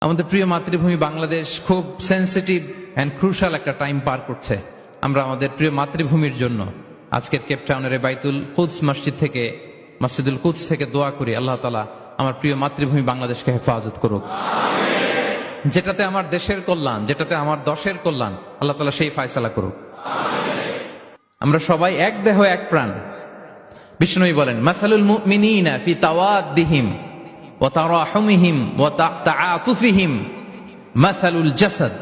আমাদের প্রিয় মাতৃভূমি বাংলাদেশ খুব সেন্সিটিভ এন্ড ক্রুশাল একটা টাইম পার করছে। আমরা আমাদের প্রিয় মাতৃভূমির জন্য আজকের কেপটাউনের বাইতুল কুদস মসজিদ থেকে, মসজিদুল কুদস থেকে দোয়া করি আল্লাহ তাআলা আমার প্রিয় মাতৃভূমি বাংলাদেশকে হেফাজত করুক। যেটাতে আমার দেশের কল্যাণ, যেটাতে আমার দশের কল্যাণ, আল্লাহ তাআলা সেই ফয়সালা করুক। আমরা সবাই এক দেহ এক প্রাণ। বিষ্ণু বলেন, মাসালুল মুমিনিনা ফি তাওয়াদ্দিহিম ওয়া তারাহুমিহিম ওয়া তাআতুফিহিম মাসালুল জাসাদ।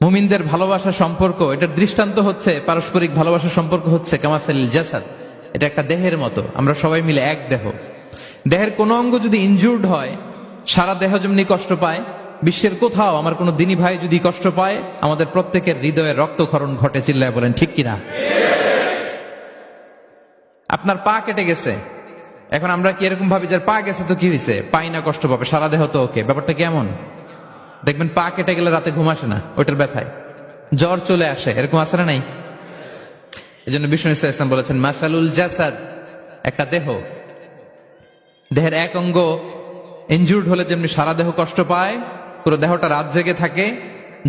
মুমিনদের ভালোবাসা সম্পর্ক, এটার দৃষ্টান্ত হচ্ছে, পারস্পরিক ভালোবাসা সম্পর্ক হচ্ছে কামাসালিল জাসাদ। এটা একটা দেহের মতো, আমরা সবাই মিলে এক দেহ। দেহের কোনো অঙ্গ যদি ইনজুর্ড হয়, সারা দেহ যেমনি কষ্ট পায়, বিশ্বের কোথাও আমার কোনো দিনী ভাই যদি কষ্ট পায়, আমাদের প্রত্যেকের হৃদয়ে রক্তক্ষরণ ঘটে। চিল্লায় বলেন ঠিক কিনা? আপনার পা কেটে গেছে, এখন আমরা কি এরকম ভাবি যে পা গেছে তো কি হয়েছে, পাই না কষ্ট পাবে, সারা দেহ তো ওকে। ব্যাপারটা কেমন? দেখবেন পা কেটে গেলে রাতে ঘুম আসে না, ওইটার ব্যথায় জ্বর চলে আসে, এরকম আছে না নাই? এই জন্য বিষ্ণু ইসলাম বলেছেন, মাসালুল জাসাদ, একটা দেহ, দেহের এক অঙ্গ ইনজুর্ড হলে যেমনি সারা দেহ কষ্ট পায়, পুরো দেহটা রাত জেগে থাকে,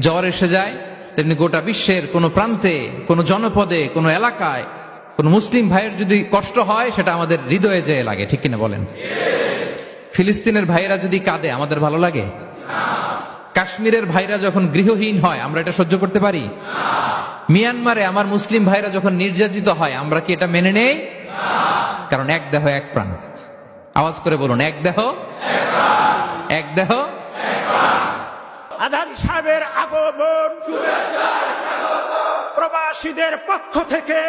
জ্বর এসে যায়, তেমনি গোটা বিশ্বের কোন প্রান্তে, কোন জনপদে, কোন এলাকায় কোন মুসলিম ভাইয়ের যদি কষ্ট হয়, সেটা আমাদের হৃদয়ে যেয়ে লাগে। ঠিক কিনা বলেন? ফিলিস্তিনের ভাইয়েরা যদি কাঁদে, আমাদের ভালো লাগে? কাশ্মীরের ভাইরা যখন গৃহহীন হয়, আমরা এটা সহ্য করতে পারি? মিয়ানমারে আমার মুসলিম ভাইরা যখন নির্যাতিত হয়, আমরা কি এটা মেনে নেই? কারণ এক দেহ এক প্রাণ। আওয়াজ করে বলুন, এক দেহ এক দেহ। আজহারী সাহেবের আগমন প্রবাসীদের পক্ষ থেকে